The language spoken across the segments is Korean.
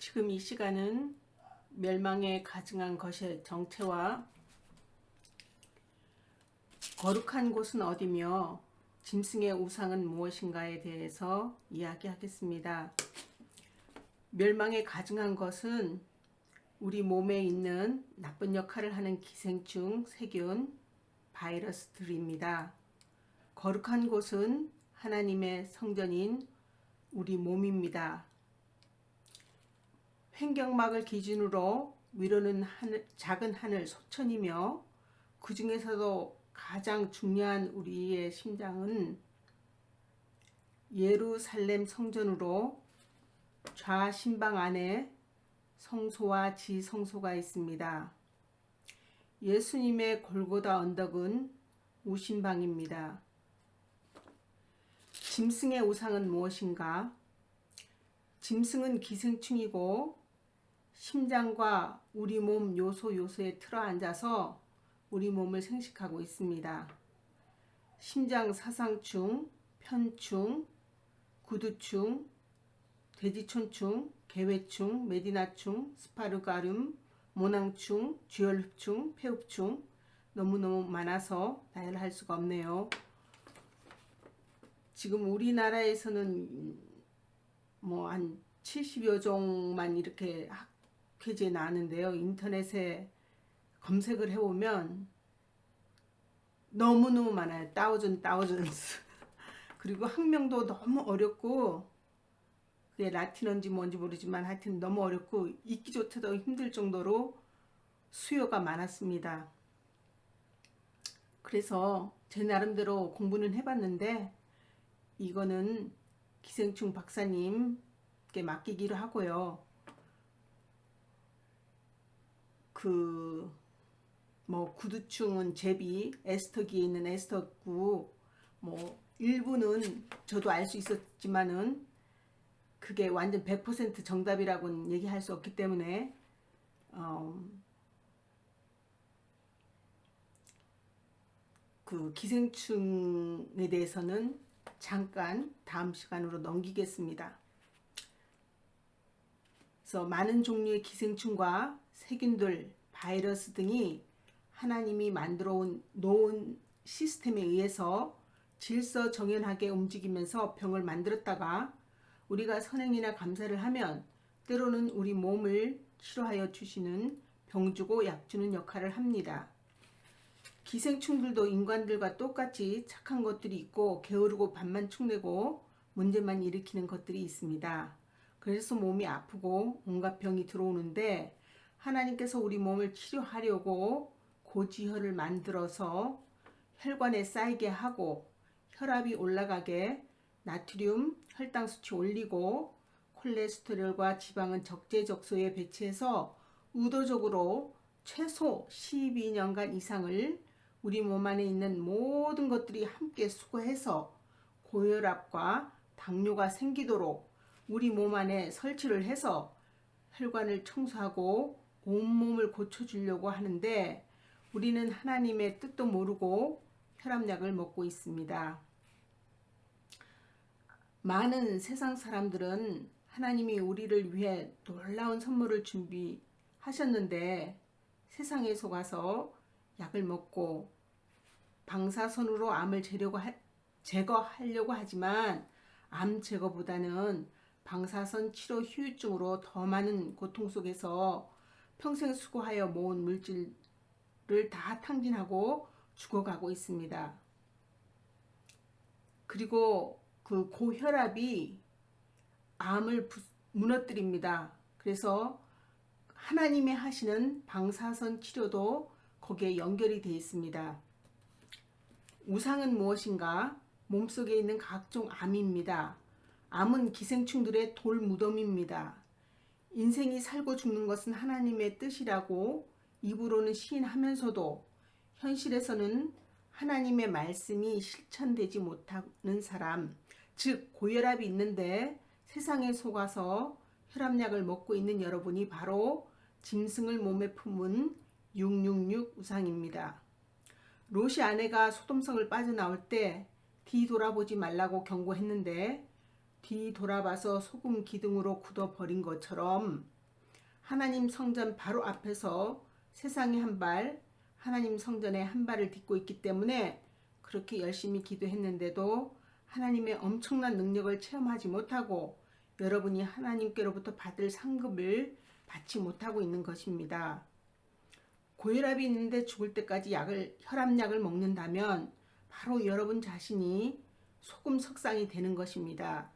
지금 이 시간은 멸망에 가증한 것의 정체와 거룩한 곳은 어디며 짐승의 우상은 무엇인가에 대해서 이야기하겠습니다. 멸망에 가증한 것은 우리 몸에 있는 나쁜 역할을 하는 기생충, 세균, 바이러스들입니다. 거룩한 곳은 하나님의 성전인 우리 몸입니다. 횡격막을 기준으로 위로는 작은 하늘 소천이며 그 중에서도 가장 중요한 우리의 심장은 예루살렘 성전으로 좌심방 안에 성소와 지성소가 있습니다. 예수님의 골고다 언덕은 우심방입니다. 짐승의 우상은 무엇인가? 짐승은 기생충이고 심장과 우리 몸 요소에 틀어앉아서 우리 몸을 생식하고 있습니다. 심장 사상충, 편충, 구두충, 돼지촌충, 개회충, 메디나충, 스파르가름, 모낭충, 쥐혈흡충, 폐흡충 너무너무 많아서 나열할 수가 없네요. 지금 우리나라에서는 한 70여 종만 이렇게 학회지에 나왔는데요. 인터넷에 검색을 해보면 너무너무 많아요. thousands. 그리고 학명도 너무 어렵고 그게 라틴어인지 뭔지 모르지만 하여튼 너무 어렵고 읽기조차도 힘들 정도로 수요가 많았습니다. 그래서 제 나름대로 공부는 해봤는데 이거는 기생충 박사님께 맡기기로 하고요. 구두충은 제비, 에스터기에 있는 에스터구, 일부는 저도 알 수 있었지만은 그게 완전 100% 정답이라고는 얘기할 수 없기 때문에 그 기생충에 대해서는 잠깐 다음 시간으로 넘기겠습니다. 그래서 많은 종류의 기생충과 세균들, 바이러스 등이 하나님이 만들어 놓은 시스템에 의해서 질서정연하게 움직이면서 병을 만들었다가 우리가 선행이나 감사를 하면 때로는 우리 몸을 치료하여 주시는 병주고 약주는 역할을 합니다. 기생충들도 인간들과 똑같이 착한 것들이 있고 게으르고 밥만 축내고 문제만 일으키는 것들이 있습니다. 그래서 몸이 아프고 온갖 병이 들어오는데 하나님께서 우리 몸을 치료하려고 고지혈을 만들어서 혈관에 쌓이게 하고 혈압이 올라가게 나트륨, 혈당 수치 올리고 콜레스테롤과 지방은 적재적소에 배치해서 의도적으로 최소 12년간 이상을 우리 몸 안에 있는 모든 것들이 함께 수거해서 고혈압과 당뇨가 생기도록 우리 몸 안에 설치를 해서 혈관을 청소하고 온몸을 고쳐주려고 하는데 우리는 하나님의 뜻도 모르고 혈압약을 먹고 있습니다. 많은 세상 사람들은 하나님이 우리를 위해 놀라운 선물을 준비하셨는데 세상에 속아서 약을 먹고 방사선으로 암을 제거하려고 하지만 암 제거보다는 방사선 치료 후유증으로 더 많은 고통 속에서 평생 수고하여 모은 물질을 다 탕진하고 죽어가고 있습니다. 그리고 그 고혈압이 암을 무너뜨립니다. 그래서 하나님이 하시는 방사선 치료도 거기에 연결이 되어 있습니다. 우상은 무엇인가? 몸속에 있는 각종 암입니다. 암은 기생충들의 돌무덤입니다. 인생이 살고 죽는 것은 하나님의 뜻이라고 입으로는 시인하면서도 현실에서는 하나님의 말씀이 실천되지 못하는 사람, 즉 고혈압이 있는데 세상에 속아서 혈압약을 먹고 있는 여러분이 바로 짐승을 몸에 품은 666 우상입니다. 롯이 아내가 소돔성을 빠져나올 때 뒤돌아보지 말라고 경고했는데 뒤돌아봐서 소금 기둥으로 굳어버린 것처럼 하나님 성전 바로 앞에서 세상에 한 발, 하나님 성전에 한 발을 딛고 있기 때문에 그렇게 열심히 기도했는데도 하나님의 엄청난 능력을 체험하지 못하고 여러분이 하나님께로부터 받을 상급을 받지 못하고 있는 것입니다. 고혈압이 있는데 죽을 때까지 혈압약을 먹는다면 바로 여러분 자신이 소금 석상이 되는 것입니다.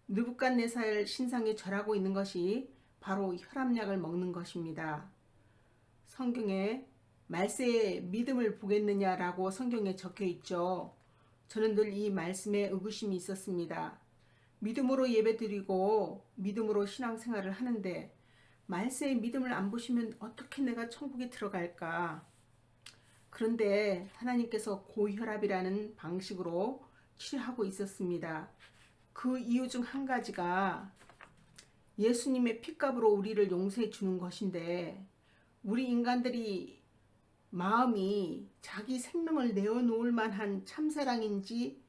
느부갓네살 신상에 절하고 있는 것이 바로 혈압약을 먹는 것입니다. 성경에 말세에 믿음을 보겠느냐라고 성경에 적혀 있죠. 저는 늘 이 말씀에 의구심이 있었습니다. 믿음으로 예배드리고 믿음으로 신앙생활을 하는데 말세에 믿음을 안 보시면 어떻게 내가 천국에 들어갈까? 그런데 하나님께서 고혈압이라는 방식으로 치료하고 있었습니다. 그 이유 중 한 가지가 예수님의 피값으로 우리를 용서해 주는 것인데 우리 인간들이 마음이 자기 생명을 내어놓을 만한 참사랑인지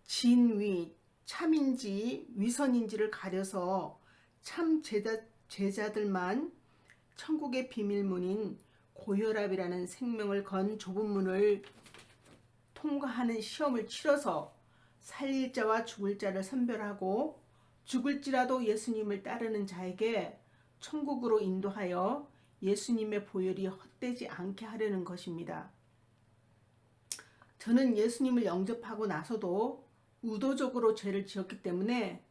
진위, 참인지 위선인지를 가려서 참 제자들만 천국의 비밀문인 고혈압이라는 생명을 건 좁은 문을 통과하는 시험을 치러서 살릴 자와 죽을 자를 선별하고 죽을지라도 예수님을 따르는 자에게 천국으로 인도하여 예수님의 보혈이 헛되지 않게 하려는 것입니다. 저는 예수님을 영접하고 나서도 의도적으로 죄를 지었기 때문에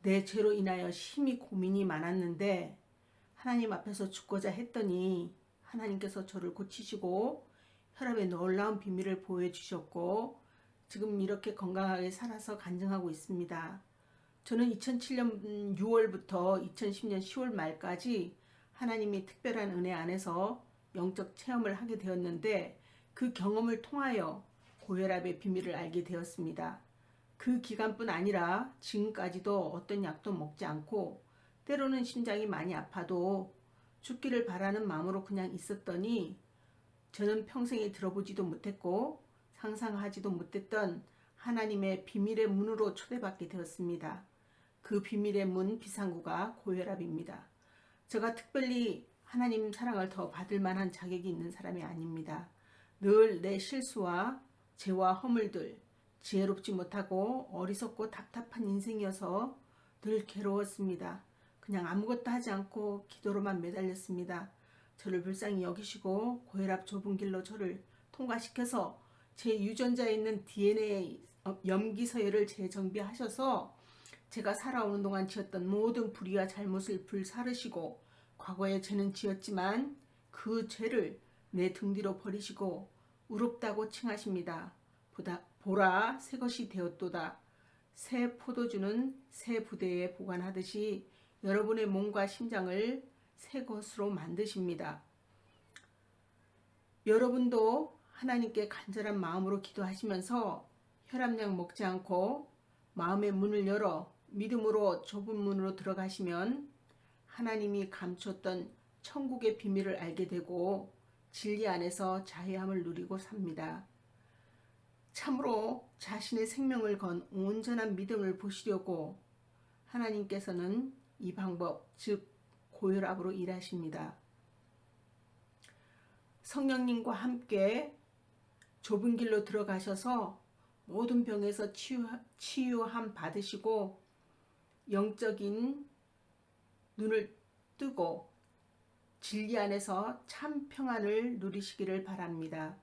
내 죄로 인하여 심히 고민이 많았는데 하나님 앞에서 죽고자 했더니 하나님께서 저를 고치시고 혈압의 놀라운 비밀을 보여주셨고 지금 이렇게 건강하게 살아서 간증하고 있습니다. 저는 2007년 6월부터 2010년 10월 말까지 하나님이 특별한 은혜 안에서 영적 체험을 하게 되었는데 그 경험을 통하여 고혈압의 비밀을 알게 되었습니다. 그 기간뿐 아니라 지금까지도 어떤 약도 먹지 않고 때로는 심장이 많이 아파도 죽기를 바라는 마음으로 그냥 있었더니 저는 평생에 들어보지도 못했고 상상하지도 못했던 하나님의 비밀의 문으로 초대받게 되었습니다. 그 비밀의 문 비상구가 고혈압입니다. 제가 특별히 하나님 사랑을 더 받을 만한 자격이 있는 사람이 아닙니다. 늘 내 실수와 죄와 허물들, 지혜롭지 못하고 어리석고 답답한 인생이어서 늘 괴로웠습니다. 그냥 아무것도 하지 않고 기도로만 매달렸습니다. 저를 불쌍히 여기시고 고혈압 좁은 길로 저를 통과시켜서 제 유전자에 있는 DNA 염기 서열을 재정비하셔서 제가 살아오는 동안 지었던 모든 불의와 잘못을 불사르시고 과거에 죄는 지었지만 그 죄를 내 등 뒤로 버리시고 의롭다고 칭하십니다. 보라 새 것이 되었도다. 새 포도주는 새 부대에 보관하듯이 여러분의 몸과 심장을 새 것으로 만드십니다. 여러분도 하나님께 간절한 마음으로 기도하시면서 혈압약 먹지 않고 마음의 문을 열어 믿음으로 좁은 문으로 들어가시면 하나님이 감추었던 천국의 비밀을 알게 되고 진리 안에서 자유함을 누리고 삽니다. 참으로 자신의 생명을 건 온전한 믿음을 보시려고 하나님께서는 이 방법, 즉 고혈압으로 일하십니다. 성령님과 함께 좁은 길로 들어가셔서 모든 병에서 치유함 받으시고 영적인 눈을 뜨고 진리 안에서 참 평안을 누리시기를 바랍니다.